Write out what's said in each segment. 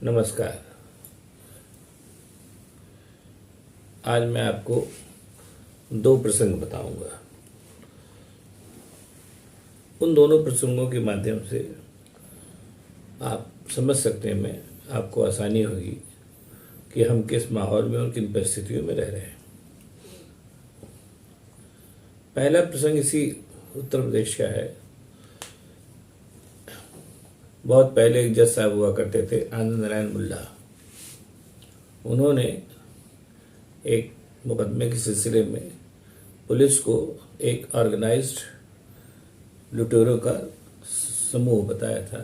नमस्कार। आज मैं आपको दो प्रसंग बताऊंगा। उन दोनों प्रसंगों के माध्यम से आप समझ सकते हैं, मैं आपको आसानी होगी कि हम किस माहौल में और किन परिस्थितियों में रह रहे हैं। पहला प्रसंग इसी उत्तर प्रदेश का है। बहुत पहले एक जज साहब हुआ करते थे, आनंद नारायण मुल्ला। उन्होंने एक मुकदमे के सिलसिले में पुलिस को एक ऑर्गेनाइज्ड लुटेरों का समूह बताया था,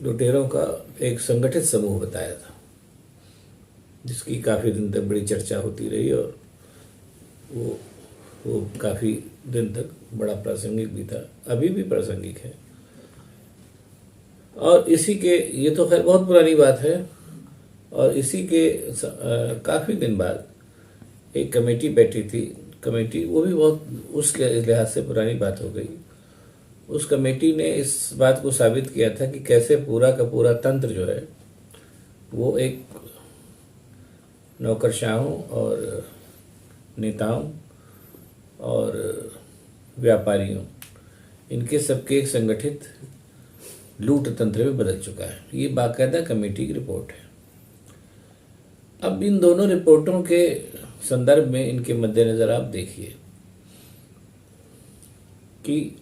लुटेरों का एक संगठित समूह बताया था, जिसकी काफ़ी दिन तक बड़ी चर्चा होती रही और वो काफ़ी दिन तक बड़ा प्रासंगिक भी था, अभी भी प्रासंगिक है। और इसी के, ये तो खैर बहुत पुरानी बात है, और इसी के काफ़ी दिन बाद एक कमेटी बैठी थी। कमेटी वो भी बहुत उस लिहाज से पुरानी बात हो गई। उस कमेटी ने इस बात को साबित किया था कि कैसे पूरा का पूरा तंत्र जो है वो एक नौकरशाहों और नेताओं और व्यापारियों, इनके सबके एक संगठित लूट तंत्र में बदल चुका है। ये बाकायदा कमेटी की रिपोर्ट है। अब इन दोनों रिपोर्टों के संदर्भ में, इनके मद्देनजर आप देखिए कि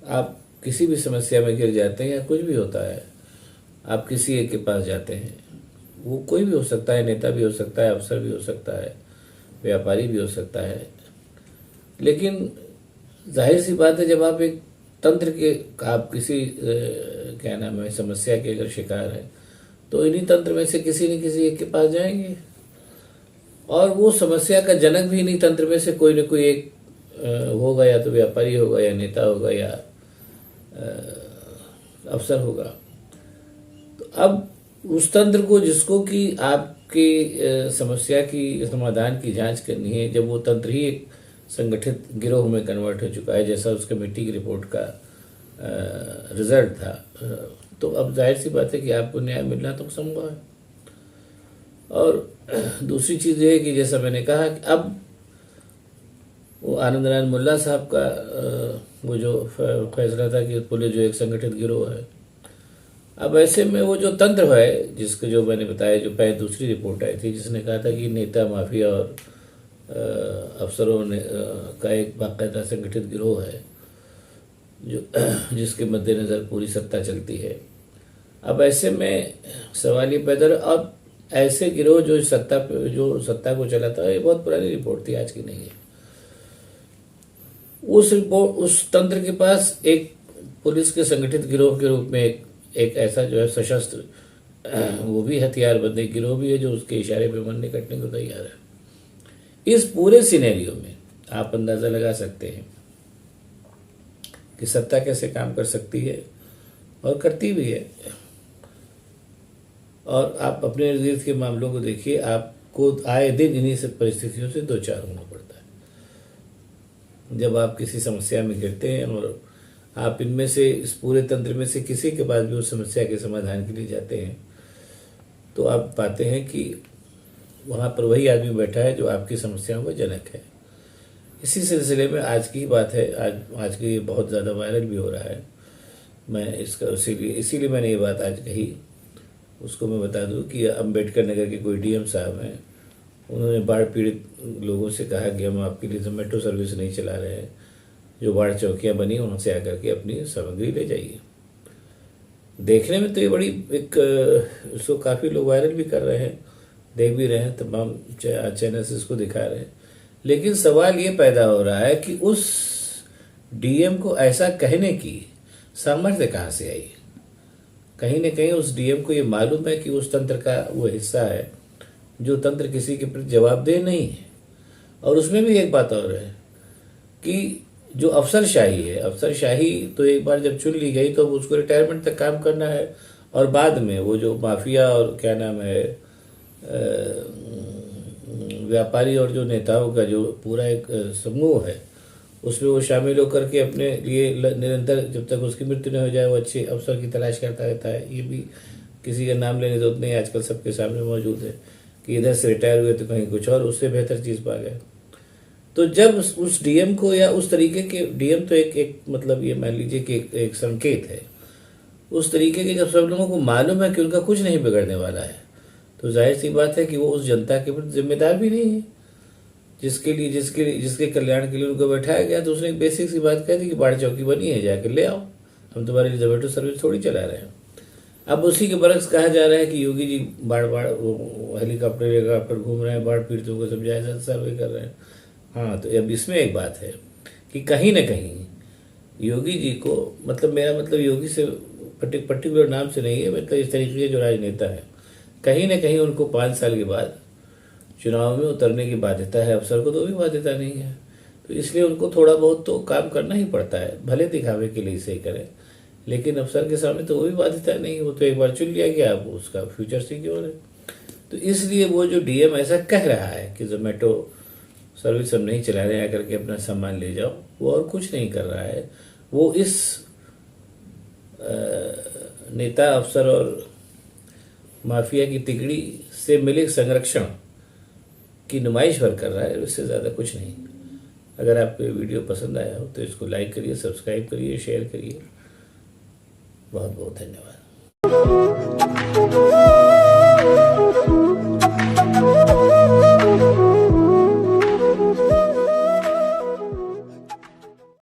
आप किसी भी समस्या में घिर जाते हैं या कुछ भी होता है, आप किसी एक के पास जाते हैं, वो कोई भी हो सकता है, नेता भी हो सकता है, अफसर भी हो सकता है, व्यापारी भी हो सकता है। लेकिन जाहिर सी बात है, जब आप एक तंत्र के, आप किसी क्या नाम है, समस्या के अगर शिकार हैं, तो इन्हीं तंत्र में से किसी न किसी एक के पास जाएंगे, और वो समस्या का जनक भी इन्हीं तंत्र में से कोई न कोई एक होगा, या तो व्यापारी होगा, या नेता होगा, या अफसर होगा। तो अब उस तंत्र को, जिसको कि आपकी समस्या की समाधान की जांच करनी है, जब वो तंत्र ही एक संगठित गिरोह में कन्वर्ट हो चुका है, जैसा उस कमेटी की रिपोर्ट का रिजल्ट था, तो अब जाहिर सी बात है कि आपको न्याय मिलना तो संभव है। और दूसरी चीज़ ये है कि जैसा मैंने कहा कि अब वो आनंद नारायण मुल्ला साहब का वो जो फैसला था कि पुलिस जो एक संगठित गिरोह है, अब ऐसे में वो जो तंत्र है, जिसके जो मैंने बताया, जो पहले दूसरी रिपोर्ट आई थी जिसने कहा था कि नेता, माफिया और अफसरों ने का एक बाकायदा संगठित गिरोह है जो जिसके मद्देनज़र पूरी सत्ता चलती है। अब ऐसे में सवाल ये पैदा, अब ऐसे गिरोह जो सत्ता को चलाता है, ये बहुत पुरानी रिपोर्ट थी, आज की नहीं है। उस तंत्र के पास एक पुलिस के संगठित गिरोह के रूप में एक ऐसा जो है सशस्त्र, वो भी हथियारबंद एक गिरोह भी है, जो उसके इशारे पे मरने कटने को तैयार है। इस पूरे सिनेरियो में आप अंदाजा लगा सकते हैं कि सत्ता कैसे काम कर सकती है, और करती भी है। और आप अपने इर्द गिर्द के मामलों को देखिए, आपको आए दिन इन्हीं सब परिस्थितियों से दो चार होना पड़ता है। जब आप किसी समस्या में घिरते हैं और आप इनमें से, इस पूरे तंत्र में से किसी के पास भी उस समस्या के समाधान के लिए जाते हैं, तो आप पाते हैं कि वहाँ पर वही आदमी बैठा है जो आपकी समस्याओं का जनक है। इसी सिलसिले में आज की बात है, आज की बहुत ज़्यादा वायरल भी हो रहा है। मैं इसका इसीलिए मैंने ये बात आज कही। उसको मैं बता दूं कि अम्बेडकर नगर के कोई डीएम साहब हैं, उन्होंने बाढ़ पीड़ित लोगों से कहा कि हम आपके लिए जोमेटो सर्विस नहीं चला रहे हैं, जो बाढ़ चौकियाँ बनी उनसे आकर के अपनी सामग्री ले जाइए। देखने में तो ये बड़ी एक, उसको काफ़ी लोग वायरल भी कर रहे हैं, देख भी रहे हैं, तमाम चैनल से इसको दिखा रहे हैं। लेकिन सवाल ये पैदा हो रहा है कि उस डीएम को ऐसा कहने की सामर्थ्य कहाँ से आई। कहीं न कहीं उस डीएम को ये मालूम है कि उस तंत्र का वो हिस्सा है जो तंत्र किसी के प्रति जवाबदेह नहीं है। और उसमें भी एक बात और है कि जो अफसरशाही है, अफसरशाही तो एक बार जब चुन ली गई तो उसको रिटायरमेंट तक काम करना है, और बाद में वो जो माफिया और क्या नाम है, व्यापारी और जो नेताओं का जो पूरा एक समूह है, उसमें वो शामिल होकर के अपने लिए निरंतर जब तक उसकी मृत्यु न हो जाए वो अच्छे अवसर की तलाश करता रहता है। ये भी किसी का नाम लेने जरूरत नहीं, आजकल सबके सामने मौजूद है कि इधर से रिटायर हुए तो कहीं कुछ और उससे बेहतर चीज़ पा गए। तो जब उस डीएम को या उस तरीके के डीएम तो एक मतलब ये मान लीजिए कि एक संकेत है, उस तरीके के जब सब लोगों को मालूम है कि उनका कुछ नहीं बिगड़ने वाला है, तो जाहिर सी बात है कि वो उस जनता के प्रति जिम्मेदार भी नहीं है जिसके कल्याण के लिए उनको बैठाया गया। तो उसने एक बेसिक सी बात कह दी कि बाढ़ चौकी बनी है, जाके ले आओ, हम तुम्हारे लिए जोमेटो सर्विस थोड़ी चला रहे हैं। अब उसी के बरक्स कहा जा रहा है कि योगी जी बाढ़ वो हेलीकॉप्टर घूम रहे हैं, बाढ़ पीड़ितों को सब जायजा सर्वे कर रहे हैं। हाँ, तो अब इसमें एक बात है कि कहीं ना कहीं योगी जी को, मतलब मेरा मतलब योगी से पर्टिकुलर नाम से नहीं है, मतलब इस तरीके के जो राजनेता है, कहीं ना कहीं उनको 5 साल के बाद चुनाव में उतरने की बाध्यता है, अफसर को तो भी बाध्यता नहीं है। तो इसलिए उनको थोड़ा बहुत तो काम करना ही पड़ता है, भले दिखावे के लिए सही करें, लेकिन अफसर के सामने तो वो भी बाध्यता नहीं है। वो तो एक बार चुन लिया गया, अब उसका फ्यूचर सिक्योर है। तो इसलिए वो जो डीएम ऐसा कह रहा है कि जोमेटो सर्विस हम नहीं चला रहे हैं, करके अपना सामान ले जाओ, वो और कुछ नहीं कर रहा है। वो इस नेता अफसर और माफिया की तिगड़ी से मिले संरक्षण की नुमाइश भर कर रहा है, इससे ज़्यादा कुछ नहीं। अगर आपको ये वीडियो पसंद आया हो तो इसको लाइक करिए, सब्सक्राइब करिए, शेयर करिए। बहुत बहुत धन्यवाद।